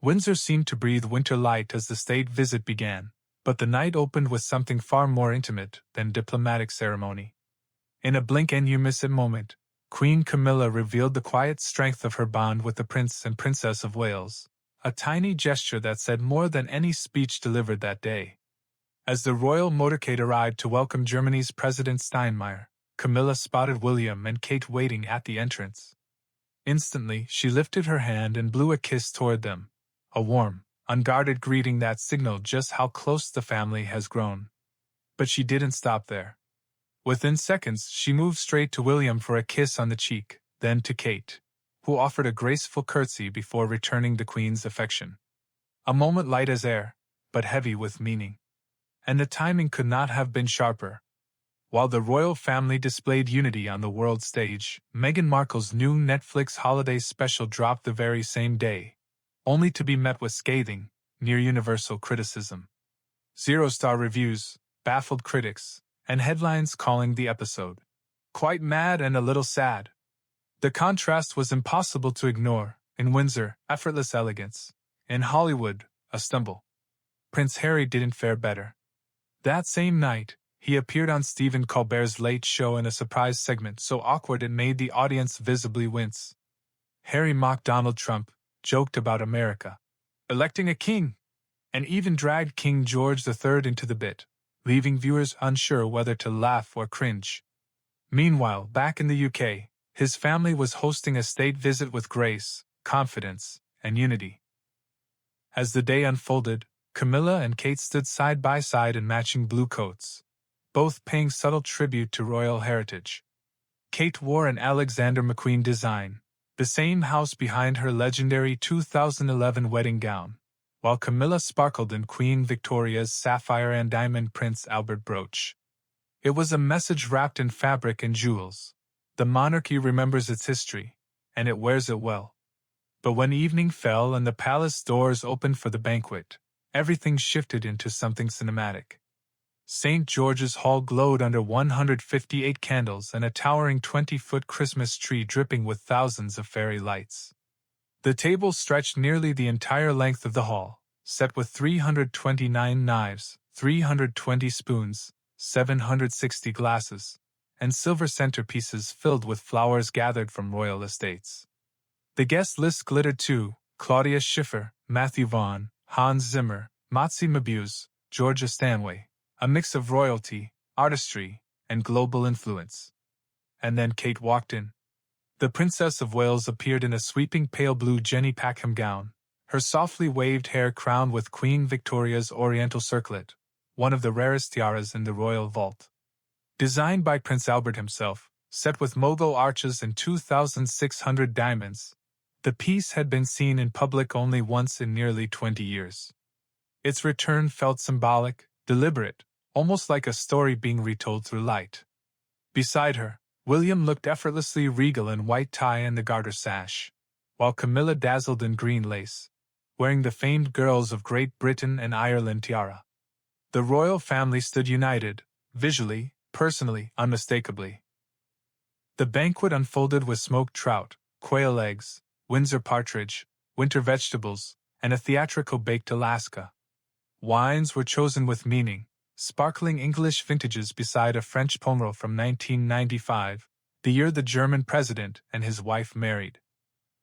Windsor seemed to breathe winter light as the state visit began, but the night opened with something far more intimate than diplomatic ceremony. In a blink and you miss it moment, Queen Camilla revealed the quiet strength of her bond with the Prince and Princess of Wales, a tiny gesture that said more than any speech delivered that day. As the royal motorcade arrived to welcome Germany's President Steinmeier, Camilla spotted William and Kate waiting at the entrance. Instantly, she lifted her hand and blew a kiss toward them, a warm, unguarded greeting that signaled just how close the family has grown. But she didn't stop there. Within seconds, she moved straight to William for a kiss on the cheek, then to Kate, who offered a graceful curtsy before returning the Queen's affection. A moment light as air, but heavy with meaning. And the timing could not have been sharper. While the royal family displayed unity on the world stage, Meghan Markle's new Netflix holiday special dropped the very same day, only to be met with scathing, near-universal criticism. Zero-star reviews, baffled critics, and headlines calling the episode quite mad and a little sad. The contrast was impossible to ignore. In Windsor, effortless elegance. In Hollywood, a stumble. Prince Harry didn't fare better. That same night, he appeared on Stephen Colbert's Late Show in a surprise segment so awkward it made the audience visibly wince. Harry mocked Donald Trump, joked about America electing a king, and even dragged King George III into the bit, leaving viewers unsure whether to laugh or cringe. Meanwhile, back in the UK, his family was hosting a state visit with grace, confidence, and unity. As the day unfolded, Camilla and Kate stood side by side in matching blue coats, both paying subtle tribute to royal heritage. Kate wore an Alexander McQueen design, the same house behind her legendary 2011 wedding gown, while Camilla sparkled in Queen Victoria's sapphire and diamond Prince Albert brooch. It was a message wrapped in fabric and jewels. The monarchy remembers its history, and it wears it well. But when evening fell and the palace doors opened for the banquet, everything shifted into something cinematic. St. George's Hall glowed under 158 candles and a towering 20-foot Christmas tree dripping with thousands of fairy lights. The table stretched nearly the entire length of the hall, set with 329 knives, 320 spoons, 760 glasses, and silver centerpieces filled with flowers gathered from royal estates. The guest list glittered too: Claudia Schiffer, Matthew Vaughn, Hans Zimmer, Motsi Mabuse, Georgia Stanway, a mix of royalty, artistry, and global influence. And then Kate walked in. The Princess of Wales appeared in a sweeping pale blue Jenny Packham gown, her softly waved hair crowned with Queen Victoria's Oriental circlet, one of the rarest tiaras in the royal vault. Designed by Prince Albert himself, set with Mogul arches and 2,600 diamonds, the piece had been seen in public only once in nearly 20 years. Its return felt symbolic, deliberate, almost like a story being retold through light. Beside her, William looked effortlessly regal in white tie and the garter sash, while Camilla dazzled in green lace, wearing the famed Girls of Great Britain and Ireland tiara. The royal family stood united, visually, personally, unmistakably. The banquet unfolded with smoked trout, quail eggs, Windsor partridge, winter vegetables, and a theatrical baked Alaska. Wines were chosen with meaning, sparkling English vintages beside a French Pomerol from 1995, the year the German president and his wife married.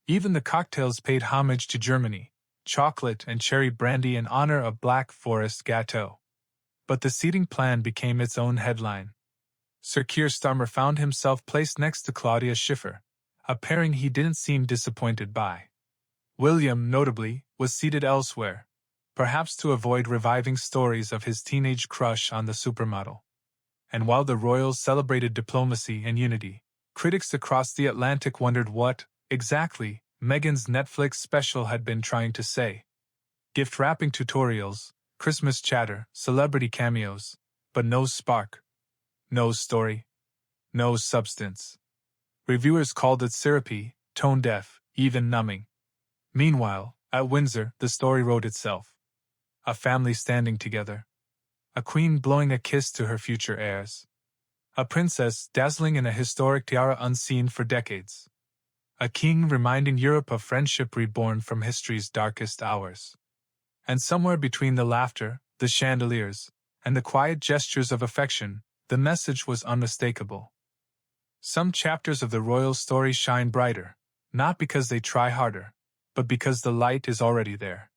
Even the cocktails paid homage to Germany, chocolate and cherry brandy in honor of Black Forest Gâteau. But the seating plan became its own headline. Sir Keir Starmer found himself placed next to Claudia Schiffer, a pairing he didn't seem disappointed by. William, notably, was seated elsewhere, perhaps to avoid reviving stories of his teenage crush on the supermodel. And while the royals celebrated diplomacy and unity, critics across the Atlantic wondered what, exactly, Meghan's Netflix special had been trying to say. Gift wrapping tutorials, Christmas chatter, celebrity cameos, but no spark. No story. No substance. Reviewers called it syrupy, tone-deaf, even numbing. Meanwhile, at Windsor, the story wrote itself. A family standing together. A queen blowing a kiss to her future heirs. A princess dazzling in a historic tiara unseen for decades. A king reminding Europe of friendship reborn from history's darkest hours. And somewhere between the laughter, the chandeliers, and the quiet gestures of affection, the message was unmistakable. Some chapters of the royal story shine brighter, not because they try harder, but because the light is already there.